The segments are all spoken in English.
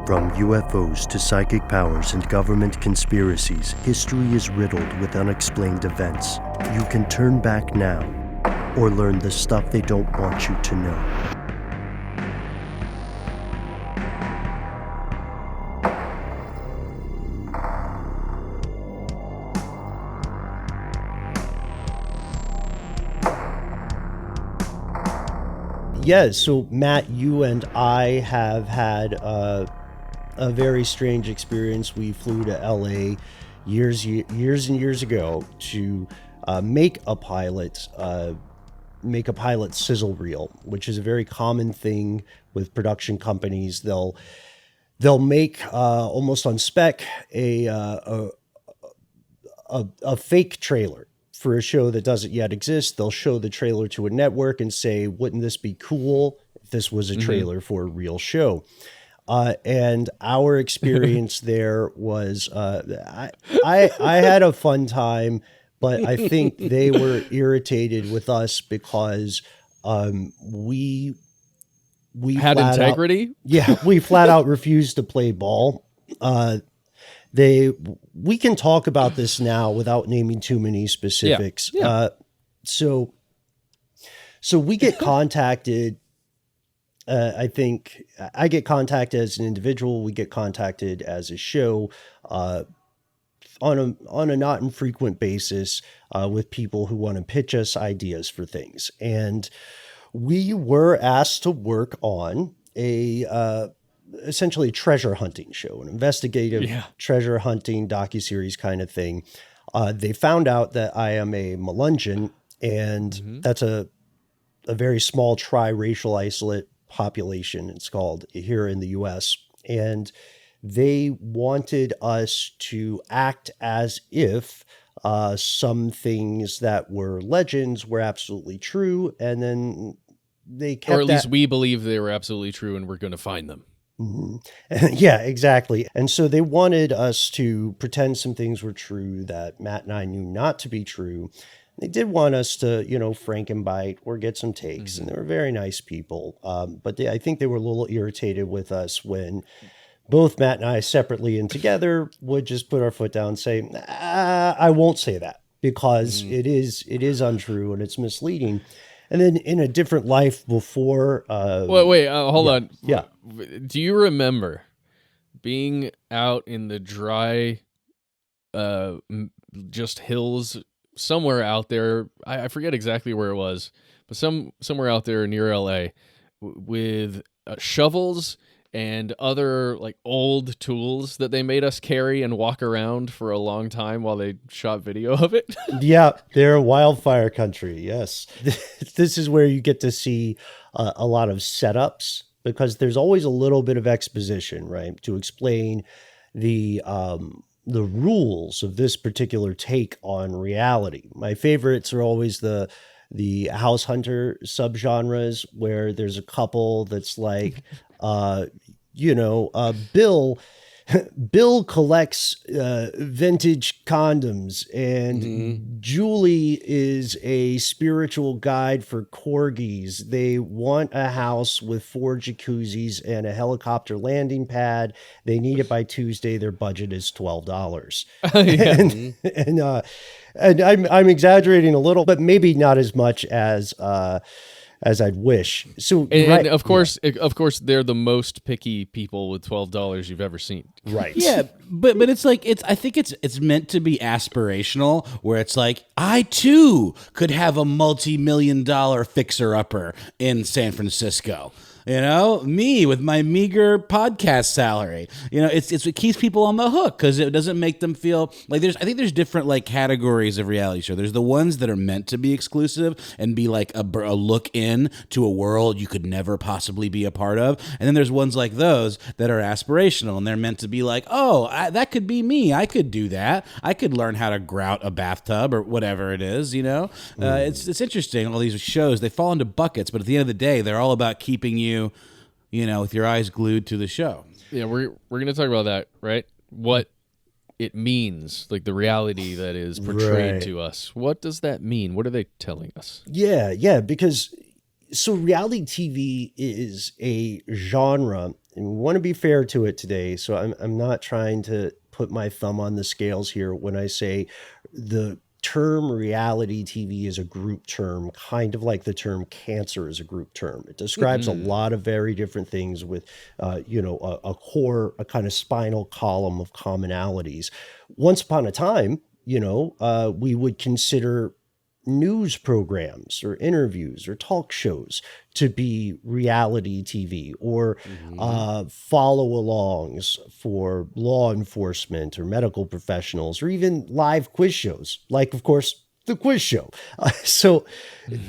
From UFOs to psychic powers and government conspiracies, history is riddled with unexplained events. You can turn back now or learn the stuff they don't want you to know. Yeah, so Matt, you and I have had a very strange experience. We flew to LA years and years ago to make a pilot sizzle reel, which is a very common thing with production companies. They'll make almost on spec a fake trailer for a show that doesn't yet exist. They'll show the trailer to a network and say, wouldn't this be cool if this was a trailer for a real show? And our experience there was, I had a fun time, but I think they were irritated with us because we had integrity. We flat out refused to play ball. We can talk about this now without naming too many specifics. Yeah. So we get contacted. I think I get contacted as an individual. We get contacted as a show on a not infrequent basis with people who want to pitch us ideas for things. And we were asked to work on essentially a treasure hunting show, an investigative treasure hunting docuseries kind of thing. They found out that I am a Melungeon, and that's a very small tri-racial isolate population, it's called, here in the US. And they wanted us to act as if some things that were legends were absolutely true. And then they kept or at least we believe they were absolutely true and we're going to find them. Yeah, exactly. And so they wanted us to pretend some things were true that Matt and I knew not to be true. They did want us to, Frankenbite or get some takes, and they were very nice people. But I think they were a little irritated with us when both Matt and I separately and together would just put our foot down and say, I won't say that because it is untrue and it's misleading. And then in a different life before... wait, hold on. Yeah. Do you remember being out in the dry, just hills somewhere out there? I forget exactly where it was, but somewhere out there near LA with shovels and other like old tools that they made us carry and walk around for a long time while they shot video of it. Yeah, they're wildfire country. Yes. This is where you get to see a lot of setups because there's always a little bit of exposition, right? To explain the rules of this particular take on reality. My favorites are always the house hunter subgenres where there's a couple that's like, Bill collects vintage condoms and Julie is a spiritual guide for corgis. They want a house with 4 jacuzzis and a helicopter landing pad. They need it by Tuesday. Their budget is $12. And I'm exaggerating a little, but maybe not as much as I'd wish. So, and of course, they're the most picky people with $12 you've ever seen. Right. Yeah, but it's like I think it's meant to be aspirational, where it's like I too could have a multi-million-dollar fixer-upper in San Francisco. Me with my meager podcast salary. It's what keeps people on the hook because it doesn't make them feel like I think there's different like categories of reality show. There's the ones that are meant to be exclusive and be like a look in to a world you could never possibly be a part of. And then there's ones like those that are aspirational and they're meant to be like, that could be me. I could do that. I could learn how to grout a bathtub or whatever it is, It's interesting. All these shows, they fall into buckets, but at the end of the day, they're all about keeping you with your eyes glued to the show. Yeah, we're going to talk about that, right? What it means, like the reality that is portrayed to us. What does that mean? What are they telling us? Yeah, because So reality TV is a genre, and we want to be fair to it today. So I'm not trying to put my thumb on the scales here when I say the term reality TV is a group term, kind of like the term cancer is a group term. It describes a lot of very different things with, a core, a kind of spinal column of commonalities. Once upon a time, we would consider news programs or interviews or talk shows to be reality TV, or follow alongs for law enforcement or medical professionals, or even live quiz shows, like, of course, the quiz show. So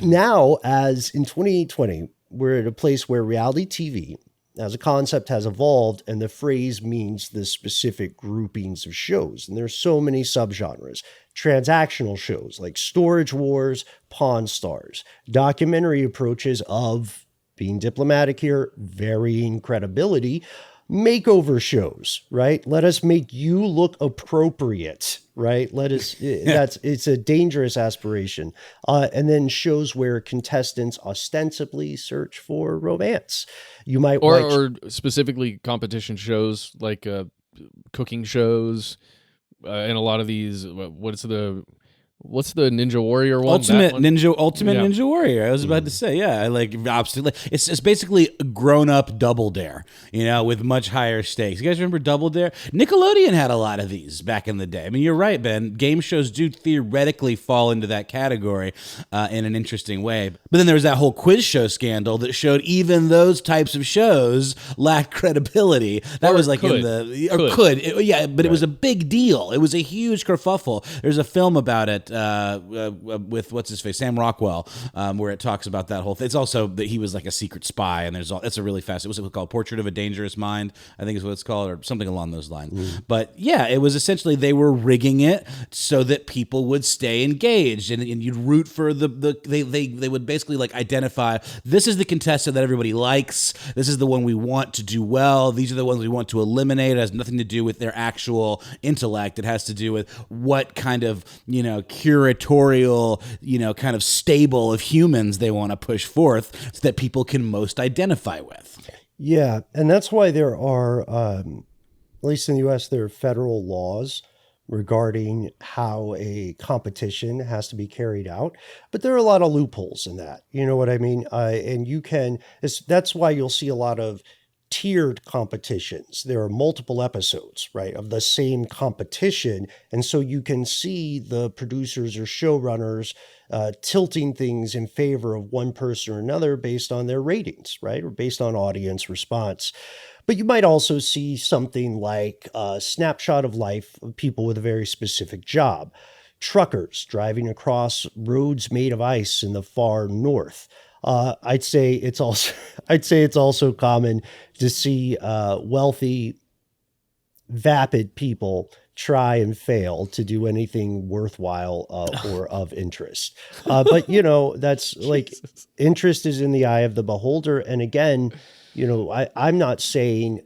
now, as in 2020, we're at a place where reality TV as a concept has evolved, and the phrase means the specific groupings of shows. And there's so many subgenres. Transactional shows like Storage Wars, Pawn Stars, documentary approaches of, being diplomatic here, varying credibility, makeover shows, right? Let us make you look appropriate, right? It's a dangerous aspiration. And then shows where contestants ostensibly search for romance. You might or specifically competition shows like cooking shows, and a lot of these. What's the Ninja Warrior one? Ultimate Ninja Warrior. I was about to say, yeah, I like absolutely. It's basically grown up Double Dare, with much higher stakes. You guys remember Double Dare? Nickelodeon had a lot of these back in the day. I mean, you're right, Ben. Game shows do theoretically fall into that category in an interesting way. But then there was that whole quiz show scandal that showed even those types of shows lacked credibility. That was like could. But it was a big deal. It was a huge kerfuffle. There's a film about it. With what's his face, Sam Rockwell, where it talks about that whole thing. It's also that he was like a secret spy, and it's a really fast. It was called Portrait of a Dangerous Mind, I think is what it's called, or something along those lines. But yeah, it was essentially they were rigging it so that people would stay engaged, and you'd root for they would basically like identify, this is the contestant that everybody likes, this is the one we want to do well, these are the ones we want to eliminate. It has nothing to do with their actual intellect. It has to do with what kind of curatorial, kind of stable of humans they want to push forth so that people can most identify with. Yeah, and that's why there are, at least in the U.S., there are federal laws regarding how a competition has to be carried out. But there are a lot of loopholes in that. You know what I mean? That's why you'll see a lot of tiered competitions. There are multiple episodes, right, of the same competition. And so you can see the producers or showrunners tilting things in favor of one person or another based on their ratings, right, or based on audience response. But you might also see something like a snapshot of life of people with a very specific job. Truckers driving across roads made of ice in the far north. I'd say it's also common to see wealthy, vapid people try and fail to do anything worthwhile or of interest. But that's like, interest is in the eye of the beholder. And again, I'm not saying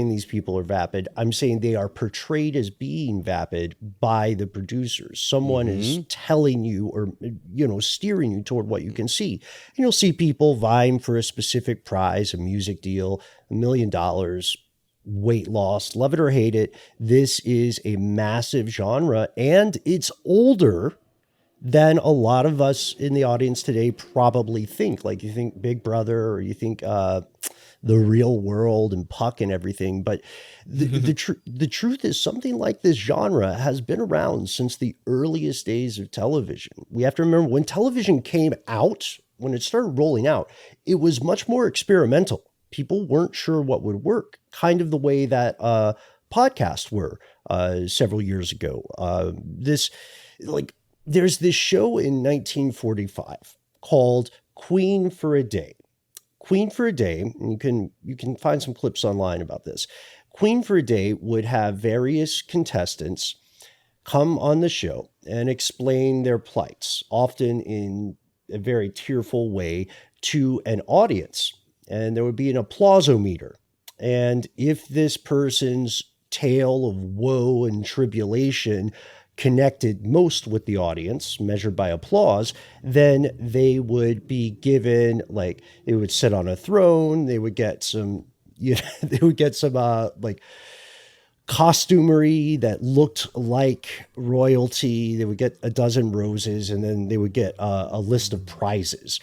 these people are vapid. I'm saying they are portrayed as being vapid by the producers. Someone is telling you or, steering you toward what you can see. And you'll see people vying for a specific prize, a music deal, $1 million, weight loss, love it or hate it. This is a massive genre, and it's older than a lot of us in the audience today probably think. Like, you think Big Brother, or you think The Real World and Puck and everything. But the truth is, something like this genre has been around since the earliest days of television. We have to remember, when television came out, when it started rolling out, it was much more experimental. People weren't sure what would work, kind of the way that podcasts were several years ago. There's this show in 1945 called Queen for a Day. Queen for a Day, and you can find some clips online about this. Queen for a Day would have various contestants come on the show and explain their plights, often in a very tearful way, to an audience. And there would be an applausometer. And if this person's tale of woe and tribulation connected most with the audience, measured by applause, then they would be given, like, they would sit on a throne, they would get some, they would get some like costumery that looked like royalty. They would get a dozen roses, and then they would get a list of prizes.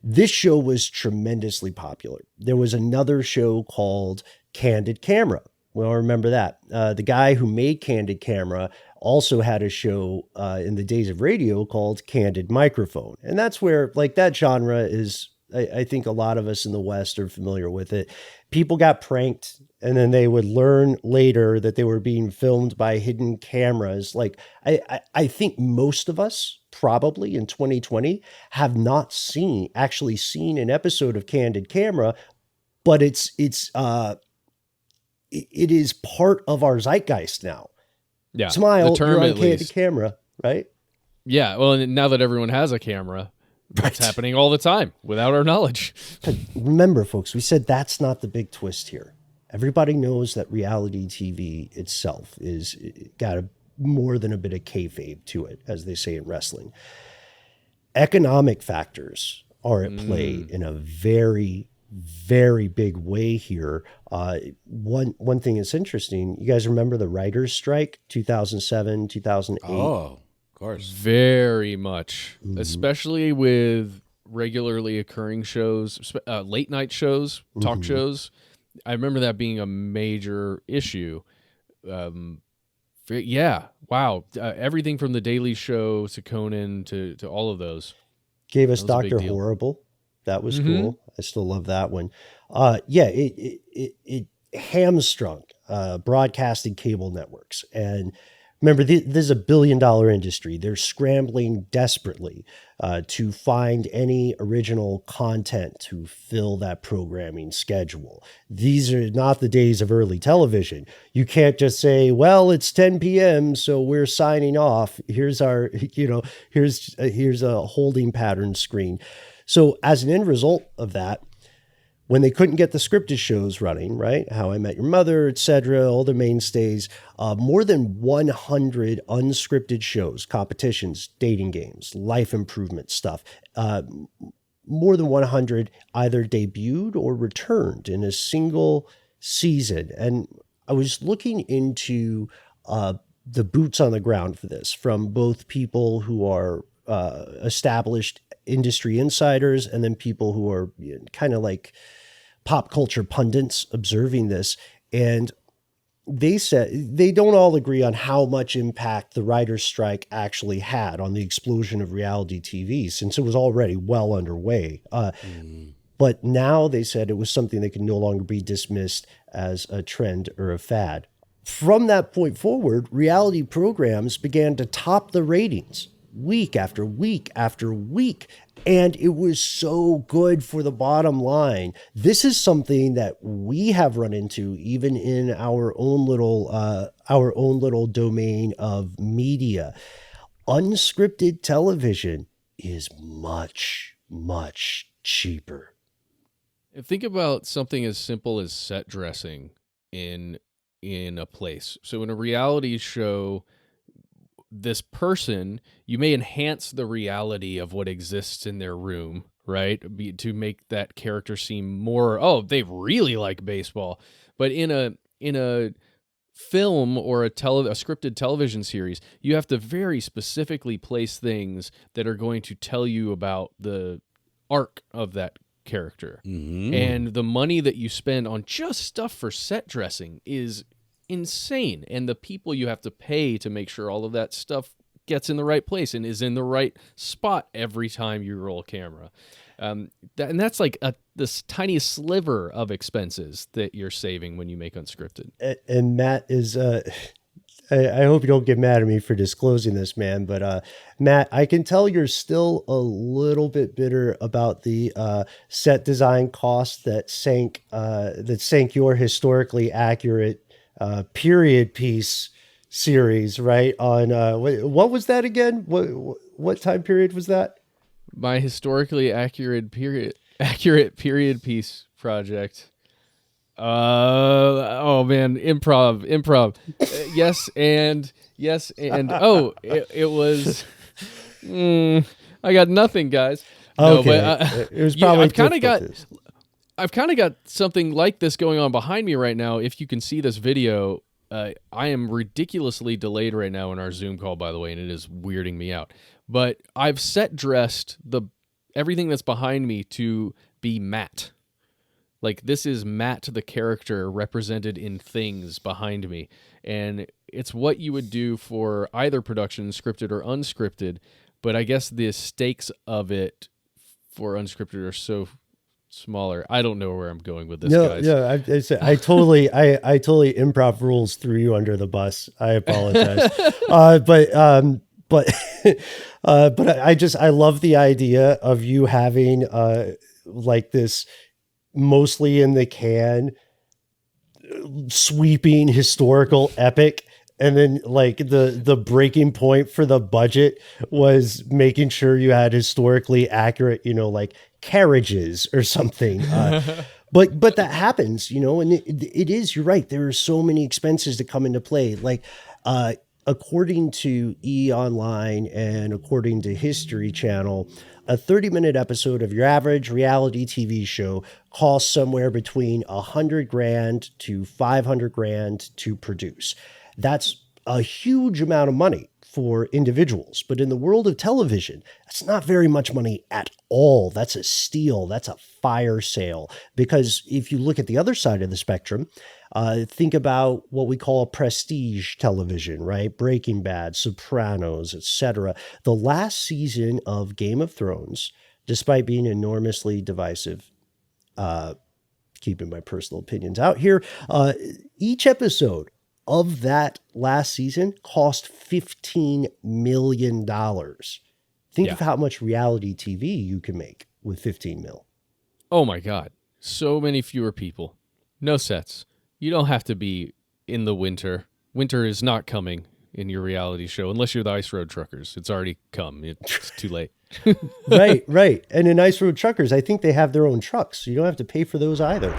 This show was tremendously popular. There was another show called Candid Camera. Well, remember that. The guy who made Candid Camera also had a show in the days of radio called Candid Microphone. And that's where, like, that genre is, I think a lot of us in the West are familiar with it. People got pranked, and then they would learn later that they were being filmed by hidden cameras. Like, I think most of us probably in 2020 have not actually seen an episode of Candid Camera, but it is part of our zeitgeist now. Yeah. Smile, the term you're on at Candid least. Camera, right? Yeah. Well, and now that everyone has a camera, it's happening all the time without our knowledge. Remember, folks, we said that's not the big twist here. Everybody knows that reality TV itself is got more than a bit of kayfabe to it, as they say in wrestling. Economic factors are at play in a very, very big way here. One thing that's interesting, you guys remember the writers' strike, 2007, 2008? Oh, of course. Very much, especially with regularly occurring shows, late night shows, talk shows. I remember that being a major issue. Yeah, wow. Everything from the Daily Show to Conan to all of those. Gave us That was a big Dr. deal. Horrible. That was cool. I still love that one. It hamstrung broadcasting cable networks. And remember, this is $1 billion industry. They're scrambling desperately to find any original content to fill that programming schedule. These are not the days of early television. You can't just say, well, it's 10 p.m., so we're signing off. Here's our, here's a holding pattern screen. So as an end result of that, when they couldn't get the scripted shows running, right? How I Met Your Mother, etc., all the mainstays, more than 100 unscripted shows, competitions, dating games, life improvement stuff, more than 100 either debuted or returned in a single season. And I was looking into the boots on the ground for this from both people who are established industry insiders and then people who are kind of like pop culture pundits observing this. And they said they don't all agree on how much impact the writer's strike actually had on the explosion of reality TV, since it was already well underway. But now they said it was something that could no longer be dismissed as a trend or a fad. From that point forward, reality programs began to top the ratings week after week after week. And it was so good for the bottom line. This is something that we have run into even in our own little domain of media. Unscripted television is much, much cheaper. Think about something as simple as set dressing in a place. So in a reality show, this person, you may enhance the reality of what exists in their room, right? To make that character seem more, oh, they really like baseball. But in a film or a scripted television series, you have to very specifically place things that are going to tell you about the arc of that character. And the money that you spend on just stuff for set dressing is insane, and the people you have to pay to make sure all of that stuff gets in the right place and is in the right spot every time you roll camera, and that's like this tiny sliver of expenses that you're saving when you make unscripted. And Matt is I hope you don't get mad at me for disclosing this, man, but Matt, I can tell you're still a little bit bitter about the set design cost that sank your historically accurate period piece series, right? On what was that again? What time period was that? My historically accurate period piece project. Oh man, improv. Yes, and oh, it was. I got nothing, guys. No, Okay, but it was probably I've kind of got something like this going on behind me right now. If you can see this video, I am ridiculously delayed right now in our Zoom call, by the way, and it is weirding me out. But I've set dressed everything that's behind me to be Matt. Like, this is Matt, the character represented in things behind me. And it's what you would do for either production, scripted or unscripted. But I guess the stakes of it for unscripted are so smaller. I don't know where I'm going with this, guys. No, I totally improv rules threw you under the bus. I apologize. But I love the idea of you having like this mostly in the can sweeping historical epic, and then like the breaking point for the budget was making sure you had historically accurate, like carriages or something. But that happens, and it is, you're right, there are so many expenses that come into play. Like according to E! Online and according to History Channel, a 30-minute episode of your average reality TV show costs somewhere between $100,000 to $500,000 to produce. That's a huge amount of money for individuals. But in the world of television, that's not very much money at all. That's a steal. That's a fire sale. Because if you look at the other side of the spectrum, think about what we call prestige television, right? Breaking Bad, Sopranos, etc. The last season of Game of Thrones, despite being enormously divisive, keeping my personal opinions out here, each episode of that last season cost $15 million. Think of how much reality TV you can make with 15 mil. Oh my God. So many fewer people. No sets. You don't have to be in the winter. Winter is not coming in your reality show unless you're the Ice Road Truckers. It's already come. It's too late. Right. And in Ice Road Truckers, I think they have their own trucks, so you don't have to pay for those either.